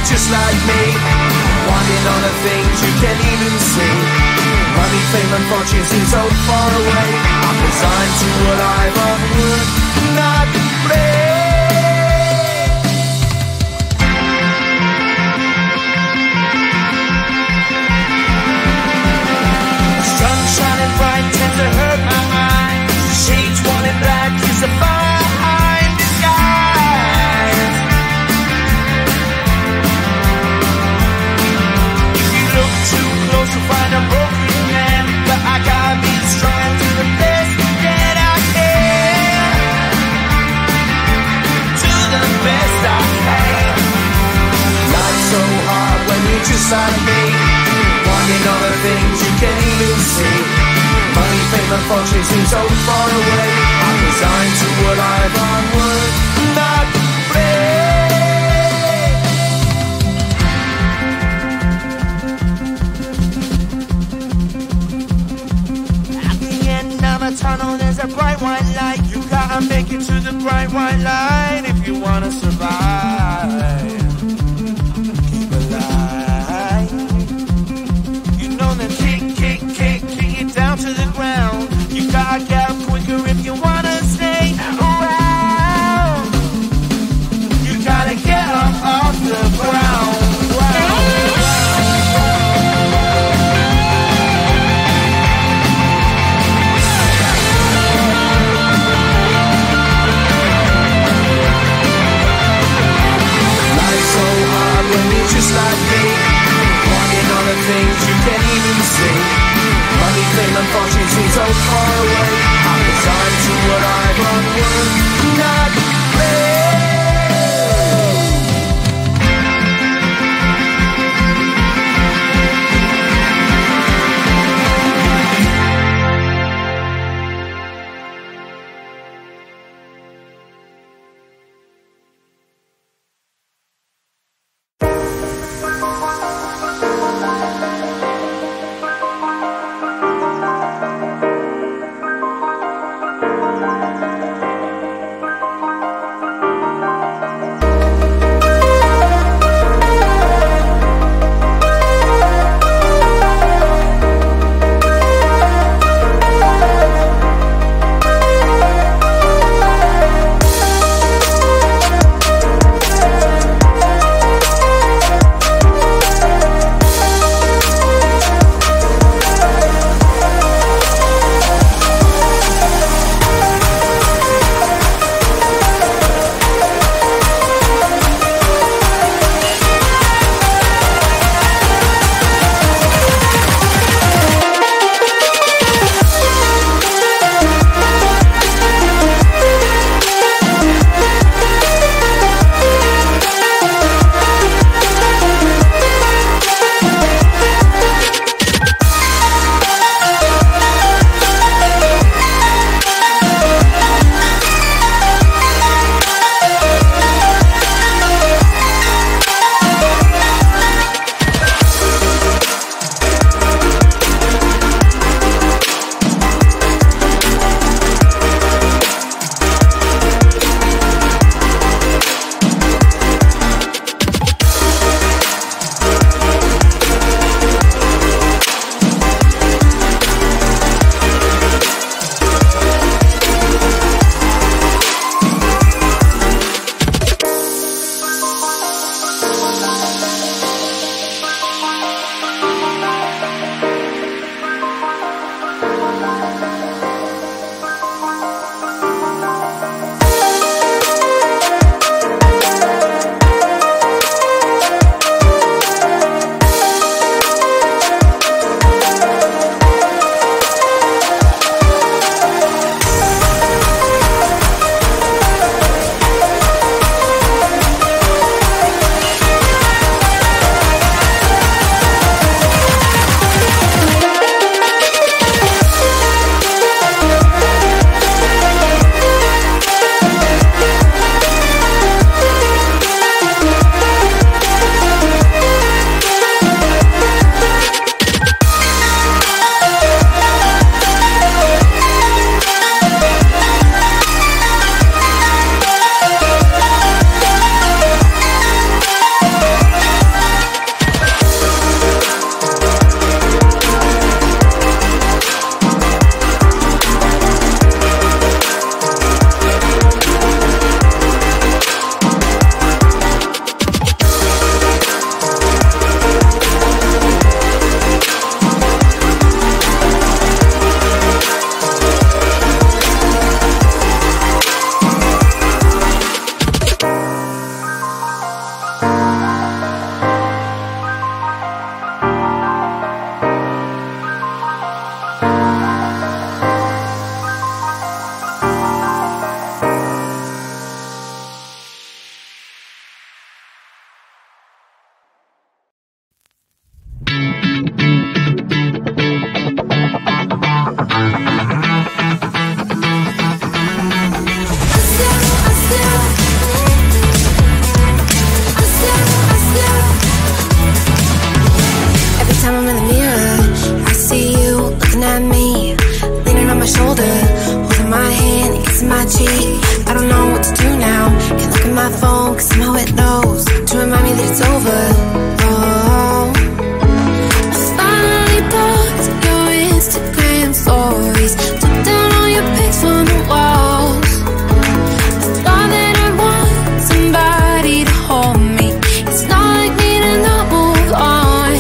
just like me, wanting all the things you can't even see. Money, fame and fortune seem so far away. I'm resigned to a life of would not play. Sun shining bright tends to hurt my mind. Shades worn in black is a fine disguise. If you look too close you'll find a broken man, but I gotta be strong and do the best that I can. Do the best I can. Life's so hard when you're just like me, wanting all the things you can't even see. Money, fame and fortune seem so far away. I'm resigned to a life on would not play. At the end of a tunnel there's a bright white light. You gotta make it to the bright white light if you wanna survive. Keep alive. You know that kick it down to the ground. You gotta get up quicker if you wanna stay around. You gotta get up off the ground. Life's so hard when you're just like me, wanting all the things you can't even see. Money, fame and fortune seem so far away. I'm resigned to what I want would not play. my phone, cause somehow it knows to remind me that it's over. Oh, I finally blocked your Instagram stories, took down all your pics on the walls. I thought that I want somebody to hold me. It's not like me to not move on.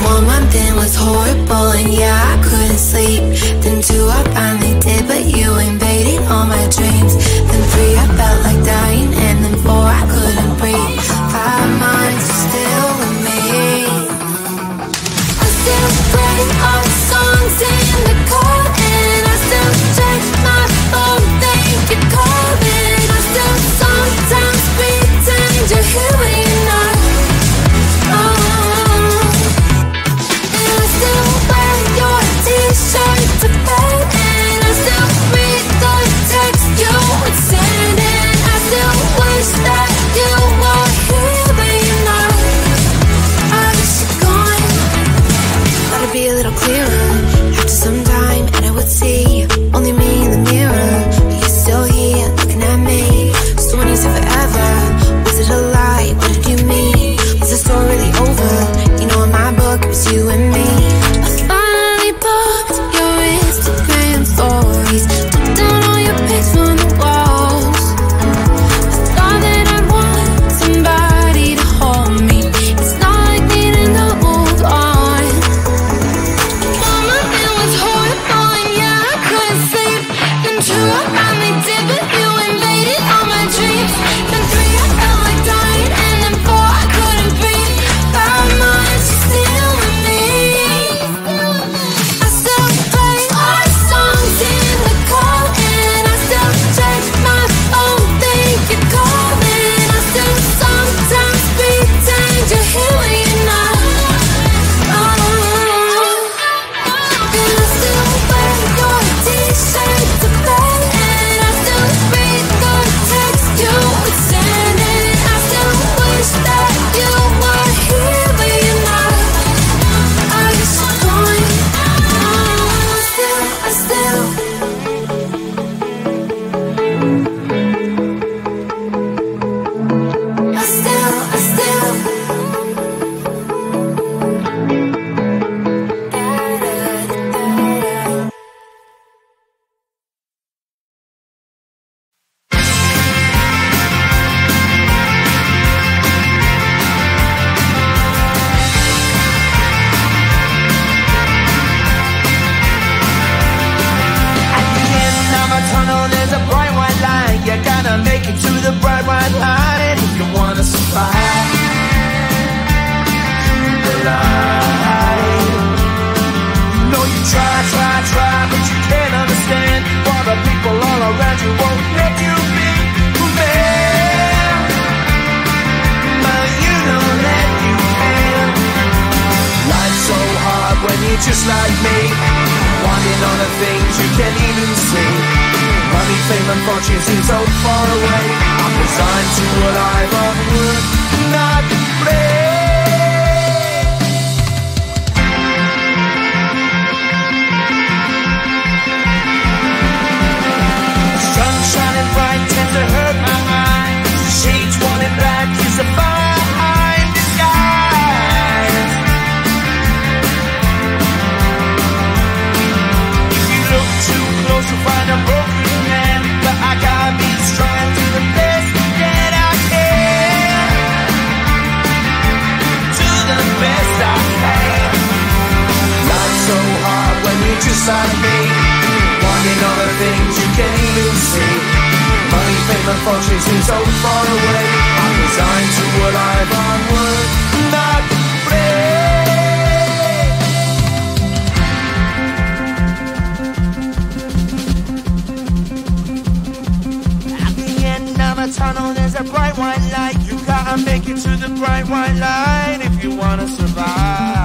1 month in was horrible, and yeah, I couldn't sleep. Then 2, I finally did, but you invaded all my dreams. Then 3, I felt like dying, and then 4, I couldn't breathe. 5 months, you're still with me. I still play all the songs in the car, and I still check my phone, think you're calling. I still sometimes pretend you're here when you're not. And I still wear your t-shirt to bed, and I still read the text you would send, and I still wish that you were here but you're not. I wish you're gone. Thought it'd be a little clearer after some time, and I would see only me in the mirror, but you're still here looking at me. So when you said forever, was it a lie? What did you mean? Was the story really over? You know, in my book it was you and me. I finally blocked your Instagram stories, took down all your pics from the walls. I thought that I want somebody to hold me. It's not like me to not move on. 1 month it was horrible, and yeah, I couldn't sleep. Then 2, I finally did, but you invaded all my dreams. Then 3, I felt like dying, and then 4, I couldn't breathe. 5 months, you're still with me. I still play our songs in the car, and I still check my phone, think you're calling. I still sometimes pretend you're here when you're not. And I still wear your t-shirt to bed, and I still read the text you would send, and I still wish that you were here but you're not. I wish you're gone. I still At the end of a tunnel, there's a bright white line. You gotta make it to the bright white line if you wanna survive. The line. You know you try, but you can't understand why the people all around you won't let you be who they are. But you know that you can. Life's so hard when you're just like me, wanting all the things you can't even see. Money, fame and fortune seem so far away. I'm resigned to a life of work, not play. Sun shining bright tends to hurt my eyes. Shades worn in black is a fine disguise. If you look too close, you'll find a broken man. But I gotta be strong, do the best that I can. Do the best I can. Life's so hard when you're just like me, wanting all the things you can't even see. Money, fame and fortune seem so far away. I'm resigned to a life on work, not play. At the end of a tunnel, there's a bright white light. You gotta make it to the bright white light if you wanna survive.